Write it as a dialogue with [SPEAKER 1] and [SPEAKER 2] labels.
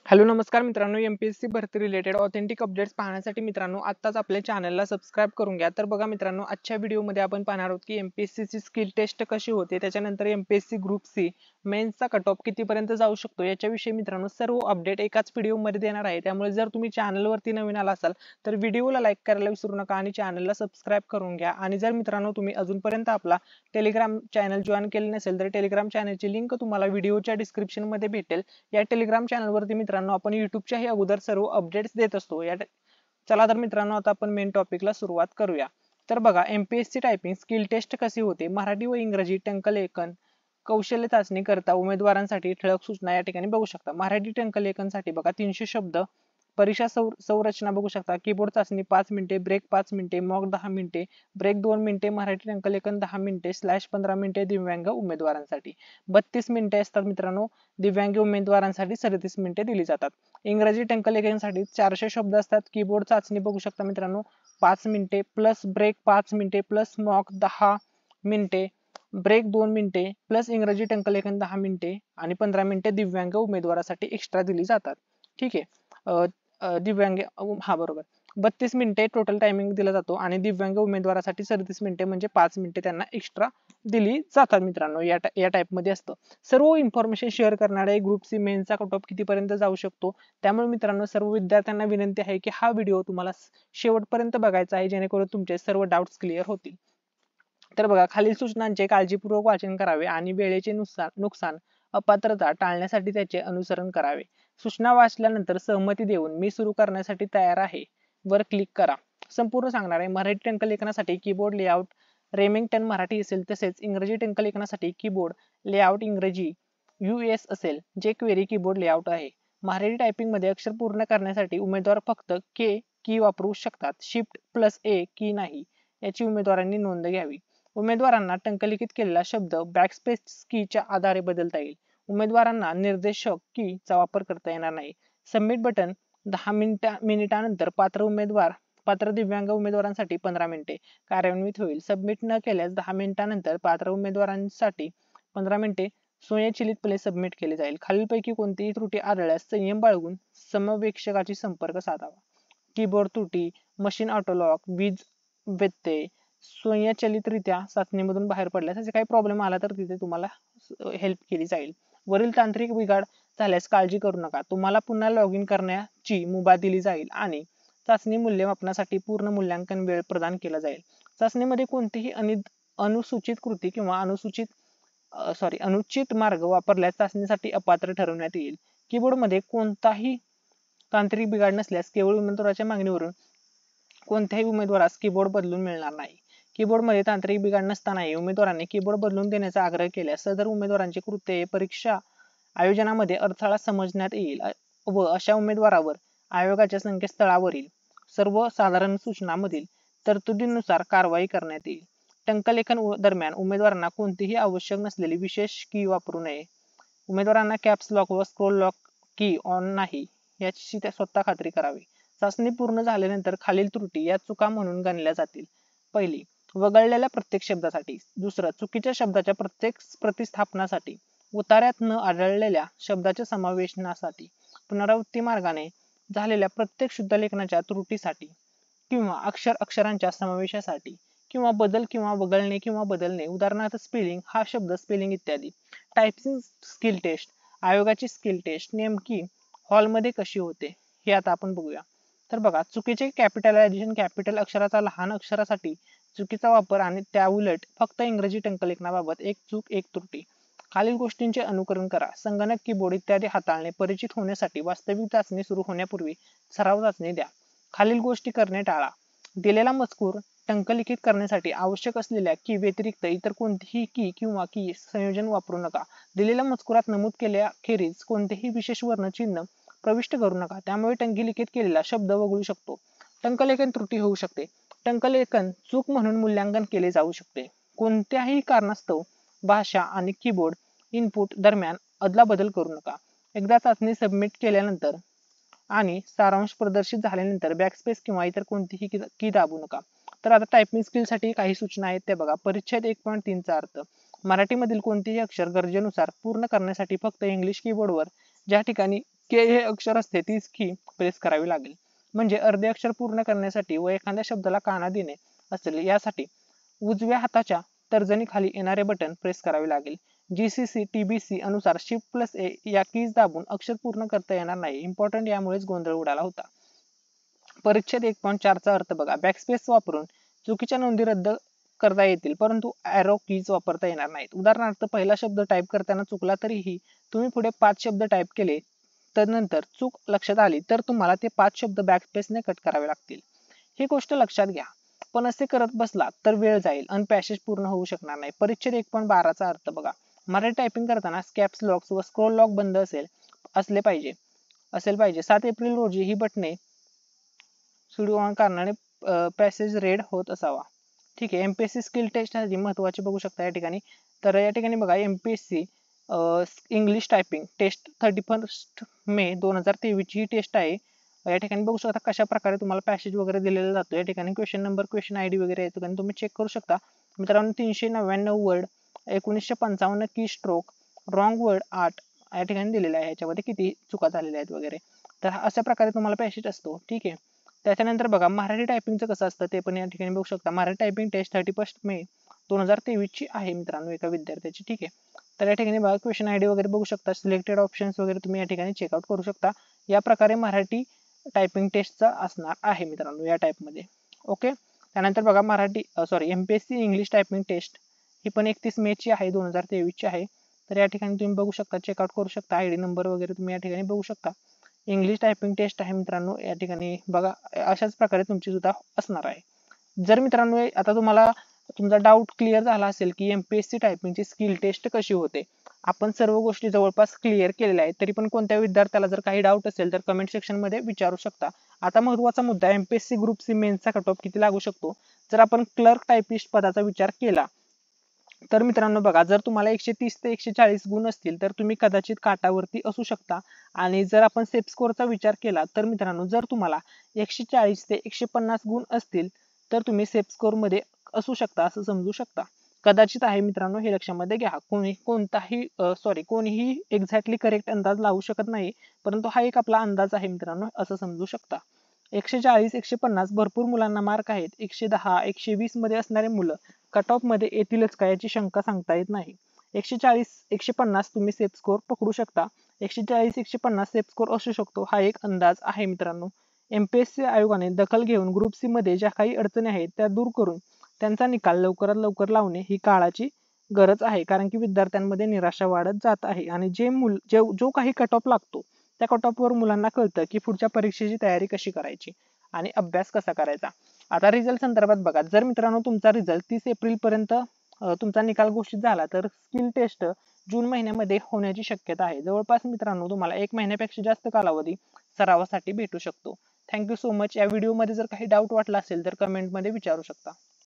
[SPEAKER 1] Hello नमस्कार मित्रांनो, MPSC भरती रिलेटेड ऑथेंटिक अपडेट्स पाहण्यासाठी मित्रांनो आत्ताच आपल्या चॅनलला सबस्क्राईब करून घ्या। तर बघा मित्रांनो, आजच्या व्हिडिओमध्ये आपण पाहणार आहोत की एमपीएससी ची स्किल टेस्ट कशी होते, त्याच्यानंतर एमपीएससी ग्रुप सी मेन्सचा कट ऑफ कितीपर्यंत जाऊ शकतो याच्याविषयी मित्रांनो सर्व अपडेट एकाच व्हिडिओमध्ये देणार आहे। त्यामुळे जर तुम्ही चॅनलवरती नवीन आला असाल तर व्हिडिओला लाईक करायला विसरू नका आणि चॅनलला सबस्क्राईब करून घ्या। आणि जर मित्रांनो तुम्ही अजूनपर्यंत आपला टेलिग्राम चॅनल जॉईन केले नसेल तर टेलिग्राम चॅनलची लिंक तुम्हाला व्हिडिओच्या डिस्क्रिप्शन मध्ये भेटेल। या टेलिग्राम चॅनलवरती मित्रांनो आपण युट्यूबच्याही अगोदर सर्व अपडेट्स देत असतो। चला तर मित्रांनो आता आपण मेन टॉपिकला सुरुवात करूया। तर बघा, एमपीएससी टायपिंग स्किल टेस्ट कशी होते, मराठी व इंग्रजी टंकलेखन कौशल्य चाचणी करता उमेदवारांसाठी ठळक सूचना या ठिकाणी बघू शकता। मराठी टंकलेखनसाठी बघा 300 शब्द, परीक्षा संरचना बघू शकता, कीबोर्ड चाचणी 5 मिनिटे, ब्रेक 5 मिनिटे, मॉक 10 मिनिटे, ब्रेक 2 मिनिटे, मराठी टंकलेखन 10 मिनिटे, स्लॅश 15 मिनिटे दिव्यांग उमेदवारांसाठी, 32 मिनिटे असतात मित्रांनो दिव्यांग उमेदवारांसाठी 37 मिनिटे दिली जातात। इंग्रजी टंकलेखनसाठी 400 शब्द असतात, कीबोर्ड चाचणी बघू शकता मित्रांनो 5 मिनिटे प्लस ब्रेक 5 मिनिटे प्लस मॉक 10 मिनिटे, ब्रेक 2 मिनिटे प्लस इंग्रजी टंकलेखन 10 मिनिटे आणि 15 मिनिटे दिव्यांग उमेदवारासाठी एक्स्ट्रा दिली जातात। ठीक आहे, दिव्यांग हा बरोबर 32 मिनिटे टोटल टायमिंग दिला जातो आणि दिव्यांग उमेदवारासाठी 37 मिनिटे म्हणजे 5 मिनिटे त्यांना एक्स्ट्रा दिली जातात मित्रांनो। या टाइप मध्ये असतं। सर्व इन्फॉर्मेशन शेअर करणारे ग्रुप सी मेन्सचा कट ऑफ कितीपर्यंत जाऊ शकतो, त्यामुळे मित्रांनो सर्व विद्यार्थ्यांना विनंती आहे की हा व्हिडिओ तुम्हाला शेवटपर्यंत बघायचा आहे, जेणेकरून तुमचे सर्व डाउट्स क्लिअर होतील। तर बघा, खालील सूचनांचे काळजीपूर्वक वाचन करावे आणि वेळेचे नुकसान अपात्रता टाळण्यासाठी त्याचे अनुसरण करावे। सूचना वाचल्यानंतर सहमती देऊन मी सुरू करण्यासाठी तयार आहे वर क्लिक करा। संपूर्ण सांगणार आहे। मराठी टंकलेखनासाठी कीबोर्ड लेआउट रेमिंग्टन मराठी असेल, तसेच इंग्रजी टंकलेखनासाठी कीबोर्ड लेआउट इंग्रजी यूएस असेल, जे क्वेरी कीबोर्ड लेआउट आहे। मराठी टायपिंग मध्ये अक्षर पूर्ण करण्यासाठी उमेदवार फक्त के की वापरू शकतात, शिफ्ट प्लस ए की नाही याची उमेदवारांनी नोंद घ्यावी। उमेदवारांना टंकलिखित केलेला शब्द बॅकस्पेस कीच्या आधारे बदलता येईल। उमेदवारांना निर्देशक की चा वापर करता येणार नाही। सबमिट बटन 10 मिनिटानंतर पात्र दिव्यांग उमेदवारांसाठी 15 मिनिटे कार्यान्वित होईल। सबमिट न केल्यास 10 मिनिटानंतर पात्र उमेदवारांसाठी 15 मिनिटे स्वयंचलितपणे सबमिट केले जाईल। खालीलपैकी कोणतीही त्रुटी आढळल्यास संयम बाळगून समवेक्षकाशी संपर्क साधावा। कीबोर्ड त्रुटी, मशीन ऑटोलॉक, वीज व्यत्यय, स्वयंचलितरित्या चाचणीमधून बाहेर पडल्यास असे काही प्रॉब्लेम आला तर तिथे तुम्हाला हेल्प केली जाईल। वरील तांत्रिक बिघाड झाल्यास काळजी करू नका, तुम्हाला पुन्हा लॉग इन करण्याची मुभा दिली जाईल आणि चाचणी मूल्यमापनासाठी पूर्ण मूल्यांकन वेळ प्रदान केला जाईल। चाचणीमध्ये कोणतीही अनुसूचित कृती किंवा अनुचित मार्ग वापरल्यास चाचणीसाठी अपात्र ठरवण्यात येईल। कीबोर्डमध्ये कोणताही तांत्रिक बिघाड नसल्यास केवळ उमेदवाराच्या मागणीवरून कोणत्याही उमेदवारास कीबोर्ड बदलून मिळणार नाही। कीबोर्डमध्ये तांत्रिक बिघाड नसतानाही उमेदवारांनी कीबोर्ड बदलून देण्याचा आग्रह केल्यास सदर उमेदवारांची कृत्ये परीक्षा आयोजनामध्ये अडथळा समजण्यात येईल व अशा उमेदवारावर आयोगाच्या संकेतस्थळावरील सर्वसाधारण सूचनांमधील तरतुदीनुसार कारवाई करण्यात येईल। टंकलेखन दरम्यान उमेदवारांना कोणतीही आवश्यक नसलेली विशेष की वापरू नये। उमेदवारांना कॅप्स लॉक व स्क्रोल लॉक की ऑन नाही याची स्वतः खात्री करावी। चाचणी पूर्ण झाल्यानंतर खालील त्रुटी या चुका म्हणून गणल्या जातील। पहिली, वगळलेल्या प्रत्येक शब्दासाठी। दुसरं, चुकीच्या शब्दाच्या प्रत्येक प्रतिस्थापनासाठी। उतार्यात न आढळलेल्या शब्दाच्या समावेशनासाठी। पुनरावृत्ती मार्गाने झालेल्या प्रत्येक शुद्धलेखनाच्या त्रुटीसाठी किंवा अक्षरांच्या समावेशासाठी किंवा बदल किंवा वगळणे किंवा बदलणे, उदाहरणार्थ स्पेलिंग हा शब्द स्पेलिंग इत्यादी। Typing skill test. आयोगाची स्किल टेस्ट नेमकी हॉलमध्ये कशी होते हे आता आपण बघूया। तर बघा, चुकीचे कॅपिटलायझेशन, कॅपिटल अक्षराचा लहान अक्षरासाठी चुकीचा वापर आणि त्या उलट फक्त इंग्रजी टंकलेखनाबाबत एक चूक एक त्रुटी। खालील गोष्टींचे अनुकरण करा। संगणक, कीबोर्ड इत्यादी हाताळणे परिचित होण्यासाठी वास्तविक चाचणी सुरू होण्यापूर्वी सराव चाचणी द्या। खालील गोष्टी करणे टाळा। दिलेला मजकूर टंकलिखित करण्यासाठी आवश्यक असलेल्या की व्यतिरिक्त इतर कोणतीही की किंवा की संयोजन वापरू नका। दिलेल्या मजकुरात नमूद केल्याखेरीज कोणतेही विशेष वर्ण चिन्ह प्रविष्ट करू नका, त्यामुळे टंकलिखित केलेला शब्द वगळू शकतो। टंकलेखन त्रुटी होऊ शकते। टंकलेखन चूक म्हणून मूल्यांकन केले जाऊ शकते। कोणत्याही कारणास्तव भाषा आणि कीबोर्ड इनपुट दरम्यान अदलाबदल करू नका। एकदा चाचणी सबमिट केल्यानंतर आणि सारांश प्रदर्शित झाल्यानंतर बॅकस्पेस किंवा इतर कोणतीही की दाबू नका। तर आता टायपिंग स्किल साठी काही सूचना आहेत ते बघा। परिच्छेद 1.3 चा अर्थ। मराठीमधील कोणतेही अक्षर गरजेनुसार पूर्ण करण्यासाठी फक्त इंग्लिश कीबोर्डवर ज्या ठिकाणी के हे अक्षर असते तीच की प्रेस करावी लागेल. म्हणजे अर्धे अक्षर पूर्ण करण्यासाठी व एखाद्या शब्दाला काना देणे असेल यासाठी उजव्या हाताच्या तर्जनीखाली येणारे बटन प्रेस करावे लागेल. GCC TBC अनुसार Shift+A या कीज दाबून अक्षर पूर्ण करता येणार नाही. इम्पॉर्टंट, यामुळेच गोंधळ उडाला होता. परिच्छेद 1.4 चा अर्थ बघा. बॅकस्पेस वापरून चुकीच्या नोंदी रद्द करता येतील, परंतु ॲरो कीज वापरता येणार नाहीत. उदाहरणार्थ, पहिला शब्द टाईप करताना चुकला तरीही तुम्ही पुढे 5 शब्द टाईप केले तर नंतर चूक लक्षात आली तर तुम्हाला ते 5 शब्द बॅकस्पेसने कट करावे लागतील. ही गोष्ट लक्षात घ्या. पण असे करत बसला तर वेळ जाईल आणि पॅसेज पूर्ण होऊ शकणार नाही. परिच्छेद 1.12 चा अर्थ बघा. मराठी टायपिंग करताना कॅप्स लॉक व स्क्रोल लॉक बंद असेल पाहिजे. 7 एप्रिल रोजी ही बटणे सुरू ऑन करणारे पॅसेज रेड होत असावा. ठीक आहे. एमपीएससी स्किल टेस्ट साठी महत्वाचे बघू शकता या ठिकाणी. तर या ठिकाणी बघा, एमपीएससी इंग्लिश टायपिंग टेस्ट 31 मे 2023 ची ही टेस्ट आहे. या ठिकाणी बघू शकता कशा प्रकारे तुम्हाला पॅसेज वगैरे दिलेला जातो. या ठिकाणी क्वेश्चन नंबर, क्वेश्चन आयडी वगैरे आहे, ठिकाणी तुम्ही चेक करू शकता. मित्रांनो, 399 वर्ड, 1955 की स्ट्रोक, रॉंग वर्ड 8 या ठिकाणी दिलेला आहे. याच्यामध्ये किती चुका झालेल्या आहेत वगैरे. तर अशा प्रकारे तुम्हाला पॅसेज असतो. ठीक आहे. त्याच्यानंतर बघा, मराठी टायपिंगचं कसं असतं ते पण या ठिकाणी बघू शकता. मराठी टायपिंग टेस्ट 31 मे 2023 ची आहे मित्रांनो, एका विद्यार्थ्याची. ठीक आहे. तर या ठिकाणी बघा, क्वेश्चन आयडी वगैरे बघू शकता, सिलेक्टेड ऑप्शन्स वगैरे तुम्ही या ठिकाणी चेकआउट करू शकता. या प्रकारे मराठी टायपिंग टेस्टचा असणार आहे मित्रांनो या टाईपमध्ये. ओके. त्यानंतर बघा, एमपीएससी इंग्लिश टायपिंग टेस्ट ही पण 31 मे ची आहे, 2023 ची आहे. तर या ठिकाणी तुम्ही बघू शकता, चेकआउट करू शकता. आयडी नंबर वगैरे तुम्ही या ठिकाणी बघू शकता. इंग्लिश टायपिंग टेस्ट आहे मित्रांनो. या ठिकाणी बघा, अशाच प्रकारे तुमची सुद्धा असणार आहे. जर मित्रांनो आता तुम्हाला तुमचा डाऊट क्लिअर झाला असेल की एमपीएससी टायपिंगची स्किल टेस्ट कशी होते, आपण सर्व गोष्टी जवळपास क्लिअर केलेल्या आहेत. तरी पण कोणत्या विद्यार्थ्याला जर काही डाऊट असेल तर कमेंट सेक्शन मध्ये विचारू शकता. आता महत्वाचा मुद्दा, एमपीएससी ग्रुप सी मेन्सचा कट ऑफ किती लागू शकतो. जर आपण क्लर्क टायपिस्ट पदाचा विचार केला तर मित्रांनो बघा, जर तुम्हाला 130 ते 140 गुण असतील तर तुम्ही कदाचित काटावरती असू शकता. आणि जर आपण सेफ स्कोअरचा विचार केला तर मित्रांनो, जर तुम्हाला 140 ते 150 गुण असतील तर तुम्ही सेफ स्कोअर मध्ये असू शकता, असं समजू शकता. कदाचित आहे मित्रांनो, हे लक्षामध्ये घ्या. कोणीही एक्झॅक्टली करेक्ट अंदाज लावू शकत नाही, परंतु हा एक आपला अंदाज आहे मित्रांनो, असं समजू शकता. 140 150 भरपूर मुलांना मार्क आहेत. 110 120 मध्ये असणारे मुलं कट ऑफ मध्ये येतीलच का याची शंका सांगता येत नाही. 140 150 तुम्ही सेफ स्कोअर पकडू शकता. 140 150 सेफ स्कोअर असू शकतो, हा एक अंदाज आहे मित्रांनो. एमपीएससी आयोगाने दखल घेऊन ग्रुप सी मध्ये ज्या काही अडचणी आहेत त्या दूर करून त्यांचा निकाल लवकरात लवकर लावणे ही काळाची गरज आहे. कारण की विद्यार्थ्यांमध्ये निराशा वाढत जात आहे आणि जो काही कट ऑफ लागतो त्या कट ऑफ वर मुलांना कळतं की पुढच्या परीक्षेची तयारी कशी करायची आणि अभ्यास कसा करायचा. आता रिझल्ट संदर्भात बघा, जर मित्रांनो तुमचा रिझल्ट 30 एप्रिल पर्यंत तुमचा निकाल घोषित झाला तर स्किल टेस्ट जून महिन्यामध्ये होण्याची शक्यता आहे. जवळपास मित्रांनो तुम्हाला 1 महिन्यापेक्षा जास्त कालावधी सरावासाठी भेटू शकतो. Thank you so much. या व्हिडिओमध्ये जर काही डाऊट वाटला असेल तर कमेंटमध्ये विचारू शकता.